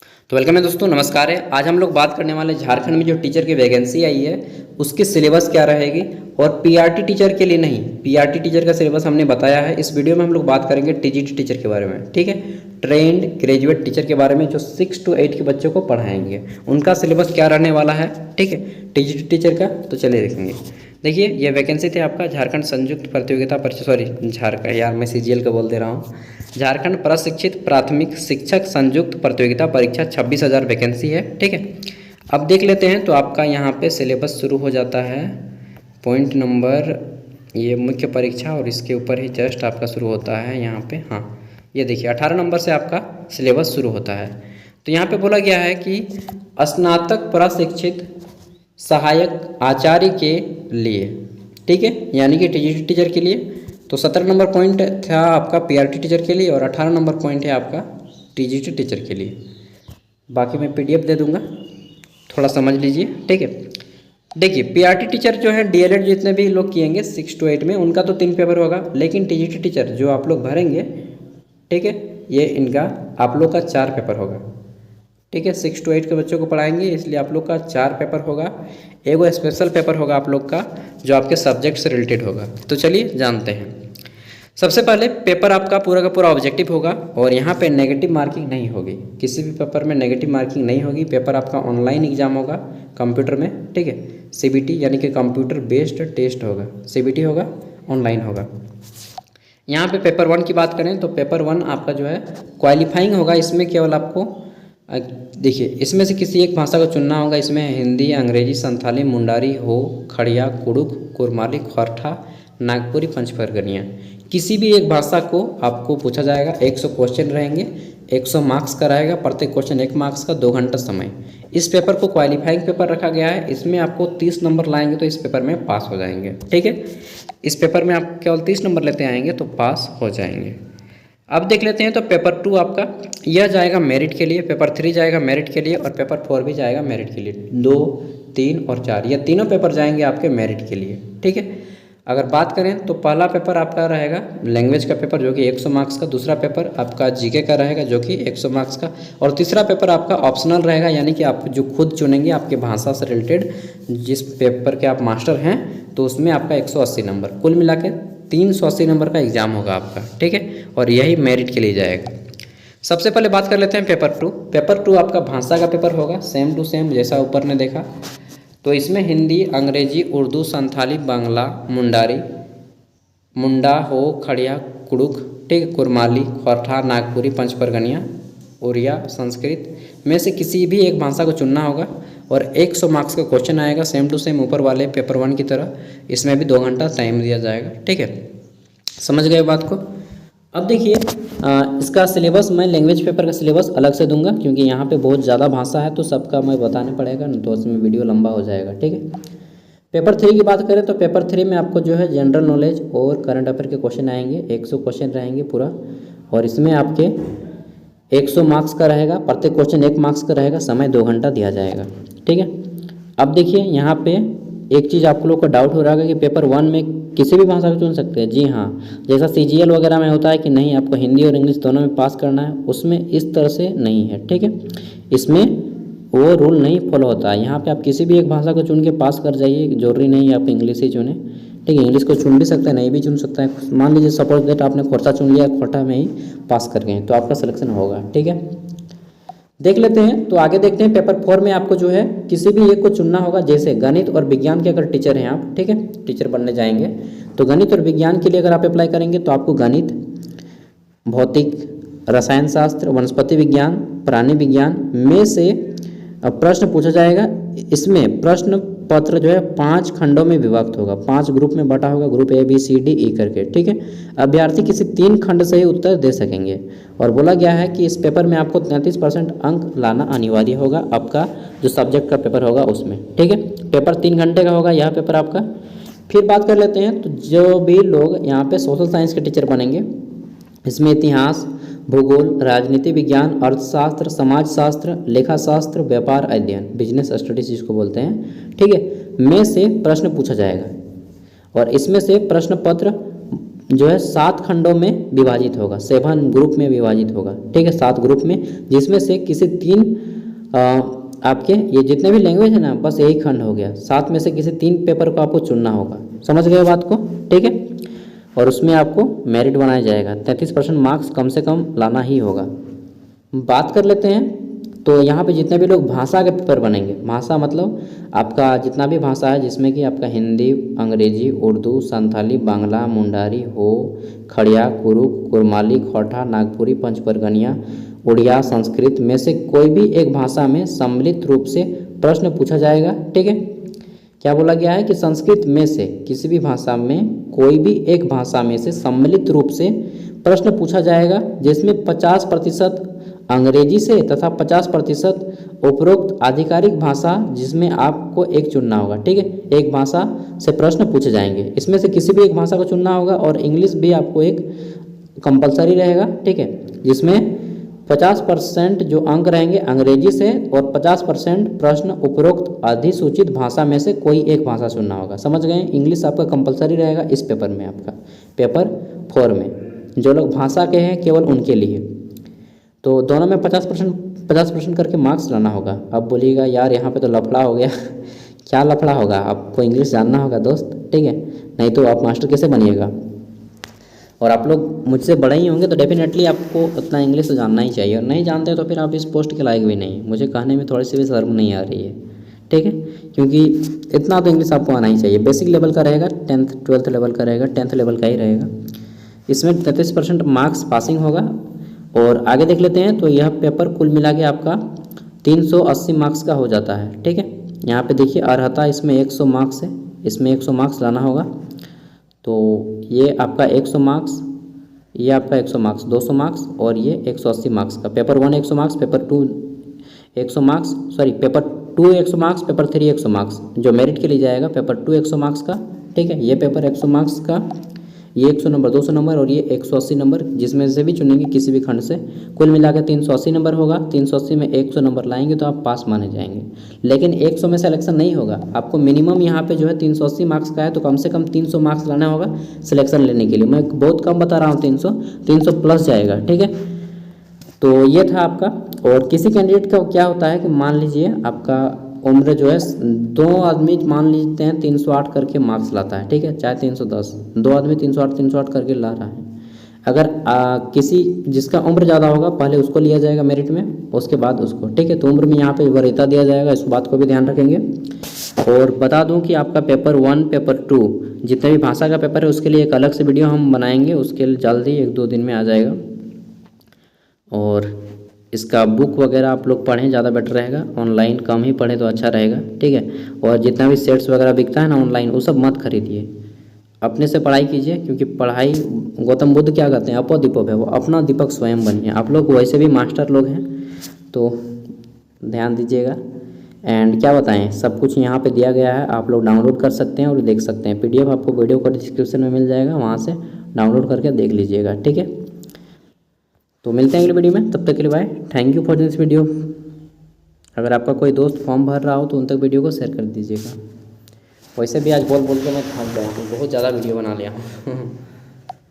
तो वेलकम है दोस्तों, नमस्कार है। आज हम लोग बात करने वाले झारखंड में जो टीचर की वैकेंसी आई है उसकी सिलेबस क्या रहेगी। और पीआरटी टीचर के लिए नहीं, पीआरटी टीचर का सिलेबस हमने बताया है। इस वीडियो में हम लोग बात करेंगे टीजीटी टीचर के बारे में, ठीक है। ट्रेंड ग्रेजुएट टीचर के बारे में जो 6 to 8 के बच्चों को पढ़ाएंगे, उनका सिलेबस क्या रहने वाला है, ठीक है, टीजीटी टीचर का। तो चलिए देखेंगे। देखिए, ये वैकेंसी थे आपका झारखंड संयुक्त प्रतियोगिता परीक्षा, सॉरी झारखंड, यार मैं सीजीएल का बोल दे रहा हूँ, झारखंड प्रशिक्षित प्राथमिक शिक्षक संयुक्त प्रतियोगिता परीक्षा 26,000 वैकेंसी है, ठीक है। अब देख लेते हैं। तो आपका यहाँ पे सिलेबस शुरू हो जाता है पॉइंट नंबर, ये मुख्य परीक्षा और इसके ऊपर ही जस्ट आपका शुरू होता है यहाँ पे। हाँ, ये देखिए 18 नंबर से आपका सिलेबस शुरू होता है। तो यहाँ पे बोला गया है कि स्नातक प्रशिक्षित सहायक आचार्य के लिए, ठीक है, यानी कि टीजीटी टीचर के लिए। तो 17 नंबर पॉइंट था आपका पीआरटी टीचर के लिए और 18 नंबर पॉइंट है आपका टीजीटी टीचर के लिए। बाकी मैं पीडीएफ दे दूंगा, थोड़ा समझ लीजिए, ठीक है। देखिए, पीआरटी टीचर जो है डीएलएड जितने भी लोग किएंगे 6 to 8 में, उनका तो 3 पेपर होगा। लेकिन टीजीटी टीचर जो आप लोग भरेंगे, ठीक है, ये इनका आप लोग का 4 पेपर होगा, ठीक है। 6 to 8 के बच्चों को पढ़ाएंगे, इसलिए आप लोग का 4 पेपर होगा। एगो स्पेशल पेपर होगा आप लोग का जो आपके सब्जेक्ट से रिलेटेड होगा। तो चलिए जानते हैं। सबसे पहले पेपर आपका पूरा का पूरा ऑब्जेक्टिव होगा और यहाँ पे नेगेटिव मार्किंग नहीं होगी। किसी भी पेपर में नेगेटिव मार्किंग नहीं होगी। पेपर आपका ऑनलाइन एग्जाम होगा कंप्यूटर में, ठीक है। सीबीटी यानी कि कंप्यूटर बेस्ड टेस्ट होगा, सीबीटी होगा, ऑनलाइन होगा। यहाँ पे पेपर 1 की बात करें तो पेपर 1 आपका जो है क्वालिफाइंग होगा। इसमें केवल आपको देखिए, इसमें से किसी एक भाषा को चुनना होगा। इसमें हिंदी, अंग्रेजी, संथाली, मुंडारी, हो, खड़िया, कुड़ुक, कुरमाली, खरठा, नागपुरी, पंचपरगनिया, किसी भी एक भाषा को आपको पूछा जाएगा। 100 क्वेश्चन रहेंगे, 100 मार्क्स का रहेगा, प्रत्येक क्वेश्चन 1 मार्क्स का, 2 घंटा समय। इस पेपर को क्वालिफाइंग पेपर रखा गया है। इसमें आपको 30 नंबर लाएंगे तो इस पेपर में पास हो जाएंगे, ठीक है। इस पेपर में आप केवल 30 नंबर लेते आएंगे तो पास हो जाएंगे। अब देख लेते हैं। तो पेपर 2 आपका यह जाएगा मेरिट के लिए, पेपर 3 जाएगा मेरिट के लिए और पेपर 4 भी जाएगा मेरिट के लिए। 2, 3 और 4 ये तीनों पेपर जाएंगे आपके मेरिट के लिए, ठीक है। अगर बात करें तो पहला पेपर आपका रहेगा लैंग्वेज का पेपर जो कि 100 मार्क्स का, दूसरा पेपर आपका जीके का रहेगा जो कि 100 मार्क्स का, और तीसरा पेपर आपका ऑप्शनल रहेगा, यानी कि आप जो खुद चुनेंगे आपके भाषा से रिलेटेड जिस पेपर के आप मास्टर हैं, तो उसमें आपका 180 नंबर, कुल मिला के 380 नंबर का एग्ज़ाम होगा आपका, ठीक है। और यही मेरिट के लिए जाएगा। सबसे पहले बात कर लेते हैं पेपर 2। पेपर 2 आपका भाषा का पेपर होगा, सेम टू सेम जैसा ऊपर ने देखा। तो इसमें हिंदी, अंग्रेजी, उर्दू, संथाली, बांग्ला, मुंडारी, मुंडा, हो, खड़िया, कुड़ुक, ठीक, कुरमाली, खरठा, नागपुरी, पंचपरगनिया, उड़िया, संस्कृत में से किसी भी एक भाषा को चुनना होगा और 100 मार्क्स का क्वेश्चन आएगा, सेम टू सेम ऊपर वाले पेपर 1 की तरह। इसमें भी 2 घंटा टाइम दिया जाएगा, ठीक है। समझ गए बात को। अब देखिए, इसका सिलेबस मैं लैंग्वेज पेपर का सिलेबस अलग से दूंगा क्योंकि यहाँ पे बहुत ज़्यादा भाषा है तो सबका मैं बताने पड़ेगा न, तो उसमें वीडियो लंबा हो जाएगा, ठीक है। पेपर 3 की बात करें तो पेपर 3 में आपको जो है जनरल नॉलेज और करंट अफेयर के क्वेश्चन आएंगे, 100 क्वेश्चन रहेंगे पूरा, और इसमें आपके 100 मार्क्स का रहेगा, प्रत्येक क्वेश्चन 1 मार्क्स का रहेगा, समय 2 घंटा दिया जाएगा, ठीक है। अब देखिए, यहाँ पे एक चीज़ आप लोग को डाउट हो रहा है कि पेपर 1 में किसी भी भाषा को चुन सकते हैं। जी हाँ, जैसा सीजीएल वगैरह में होता है कि नहीं आपको हिंदी और इंग्लिश दोनों में पास करना है, उसमें इस तरह से नहीं है, ठीक है। इसमें वो रूल नहीं फॉलो होता है। यहाँ पे आप किसी भी एक भाषा को चुन के पास कर जाइए, जरूरी नहीं है आप इंग्लिश ही चुने, ठीक है। इंग्लिश को चुन भी सकते हैं, नहीं भी चुन सकता है। मान लीजिए सपोज दैट आपने खोरठा चुन लिया, खोरठा में ही पास कर गए तो आपका सिलेक्शन होगा, ठीक है। देख लेते हैं। तो आगे देखते हैं। पेपर 4 में आपको जो है किसी भी एक को चुनना होगा, जैसे गणित और विज्ञान के अगर टीचर हैं आप, ठीक है, टीचर बनने जाएंगे तो गणित और विज्ञान के लिए अगर आप अप्लाई करेंगे तो आपको गणित, भौतिक, रसायन शास्त्र, वनस्पति विज्ञान, प्राणी विज्ञान में से प्रश्न पूछा जाएगा। इसमें प्रश्न पत्र जो है 5 खंडों में विभक्त होगा, 5 ग्रुप में बटा होगा, group A B C D E करके, ठीक है। अभ्यर्थी किसी 3 खंड से ही उत्तर दे सकेंगे और बोला गया है कि इस पेपर में आपको 33% अंक लाना अनिवार्य होगा, आपका जो सब्जेक्ट का पेपर होगा उसमें, ठीक है। पेपर 3 घंटे का होगा यह पेपर आपका। फिर बात कर लेते हैं। तो जो भी लोग यहाँ पे सोशल साइंस के टीचर बनेंगे, इसमें इतिहास, भूगोल, राजनीति विज्ञान, अर्थशास्त्र, समाजशास्त्र, लेखाशास्त्र, व्यापार अध्ययन, बिजनेस स्टडीज जिसको बोलते हैं, ठीक है, में से प्रश्न पूछा जाएगा और इसमें से प्रश्न पत्र जो है 7 खंडों में विभाजित होगा, 7 ग्रुप में विभाजित होगा, ठीक है, 7 ग्रुप में, जिसमें से किसी 3 आपके ये जितने भी लैंग्वेज है ना, बस यही खंड हो गया, 7 में से किसी 3 पेपर को आपको चुनना होगा। समझ गए बात को, ठीक है। और उसमें आपको मेरिट बनाया जाएगा, 33% मार्क्स कम से कम लाना ही होगा। बात कर लेते हैं, तो यहाँ पे जितने भी लोग भाषा के पेपर बनेंगे, भाषा मतलब आपका जितना भी भाषा है, जिसमें कि आपका हिंदी, अंग्रेजी, उर्दू, संथाली, बांग्ला, मुंडारी, हो, खड़िया, कुरुक, कुरमाली, खोटा, नागपुरी, पंचपरगनिया, उड़िया, संस्कृत में से कोई भी एक भाषा में सम्मिलित रूप से प्रश्न पूछा जाएगा, ठीक है। क्या बोला गया है कि संस्कृत में से किसी भी भाषा में कोई भी एक भाषा में से सम्मिलित रूप से प्रश्न पूछा जाएगा, जिसमें 50% अंग्रेजी से तथा 50% उपरोक्त आधिकारिक भाषा, जिसमें आपको एक चुनना होगा, ठीक है। एक भाषा से प्रश्न पूछे जाएंगे, इसमें से किसी भी एक भाषा को चुनना होगा, और इंग्लिश भी आपको एक कंपलसरी रहेगा, ठीक है, जिसमें 50% जो अंक रहेंगे अंग्रेजी से, और 50% प्रश्न उपरोक्त अधिसूचित भाषा में से कोई एक भाषा चुनना होगा। समझ गए, इंग्लिश आपका कंपलसरी रहेगा इस पेपर में, आपका पेपर 4 में। जो लोग भाषा के हैं केवल उनके लिए, तो दोनों में 50% करके मार्क्स लाना होगा। अब बोलिएगा यार यहाँ पे तो लफड़ा हो गया क्या लफड़ा होगा, आपको इंग्लिश जानना होगा दोस्त, ठीक है, नहीं तो आप मास्टर कैसे बनिएगा। और आप लोग मुझसे बड़े ही होंगे तो डेफिनेटली आपको उतना इंग्लिश तो जानना ही चाहिए, और नहीं जानते तो फिर आप इस पोस्ट के लायक भी नहीं। मुझे कहने में थोड़ी सी भी शर्म नहीं आ रही है, ठीक है, क्योंकि इतना तो इंग्लिश आपको आना ही चाहिए। बेसिक लेवल का रहेगा, 10th 12th लेवल का रहेगा, 10th लेवल का ही रहेगा। इसमें 33% मार्क्स पासिंग होगा। और आगे देख लेते हैं, तो यह पेपर कुल मिला के आपका 380 मार्क्स का हो जाता है, ठीक है। यहाँ पे देखिए अर्हता इसमें 100 मार्क्स है, इसमें 100 मार्क्स लाना होगा, तो ये आपका 100 मार्क्स, ये आपका 100 मार्क्स, 200 मार्क्स, और ये 180 मार्क्स का। Paper 1 100 marks, paper 2 100 marks, sorry paper 2 100 marks, paper 3 100 marks, जो मेरिट के लिए जाएगा पेपर 2 100 मार्क्स का, ठीक है। ये पेपर 100 मार्क्स का, ये 100 नंबर, 200 नंबर, और ये 180 नंबर, जिसमें से भी चुनेंगे किसी भी खंड से। कुल मिलाकर 380 नंबर होगा। 380 में 100 नंबर लाएंगे तो आप पास माने जाएंगे, लेकिन 100 में सिलेक्शन नहीं होगा। आपको मिनिमम यहाँ पे जो है 380 मार्क्स का है, तो कम से कम 300 मार्क्स लाना होगा सिलेक्शन लेने के लिए। मैं बहुत कम बता रहा हूँ, 300 प्लस जाएगा, ठीक है। तो ये था आपका। और किसी कैंडिडेट का क्या होता है कि मान लीजिए आपका उम्र जो है, 2 आदमी मान लेते हैं 308 करके मार्क्स लाता है, ठीक है, चाहे 310, 2 आदमी 308 करके ला रहा है। अगर किसी जिसका उम्र ज़्यादा होगा पहले उसको लिया जाएगा मेरिट में, उसके बाद उसको, ठीक है। तो उम्र में यहाँ पे वरीयता दिया जाएगा, इस बात को भी ध्यान रखेंगे। और बता दूं कि आपका पेपर 1 पेपर 2 जितने भी भाषा का पेपर है उसके लिए एक अलग से वीडियो हम बनाएंगे, उसके लिए जल्द ही 1-2 दिन में आ जाएगा। और इसका बुक वगैरह आप लोग पढ़ें, ज़्यादा बेटर रहेगा। ऑनलाइन कम ही पढ़ें तो अच्छा रहेगा, ठीक है। और जितना भी सेट्स वगैरह बिकता है ना ऑनलाइन, वो सब मत खरीदिए, अपने से पढ़ाई कीजिए, क्योंकि पढ़ाई, गौतम बुद्ध क्या कहते हैं, अपो दीपक है, वो अपना दीपक स्वयं बनिए। आप लोग वैसे भी मास्टर लोग हैं, तो ध्यान दीजिएगा। एंड क्या बताएं, सब कुछ यहाँ पे दिया गया है, आप लोग डाउनलोड कर सकते हैं और देख सकते हैं। PDF आपको वीडियो का डिस्क्रिप्शन में मिल जाएगा, वहाँ से डाउनलोड करके देख लीजिएगा, ठीक है। तो मिलते हैं अगली वीडियो में, तब तक के लिए bye, thank you for this video. अगर आपका कोई दोस्त फॉर्म भर रहा हो तो उन तक वीडियो को शेयर कर दीजिएगा। वैसे भी आज बोल बोल के मैं थक गया हूँ, बहुत ज़्यादा वीडियो बना लिया हूँ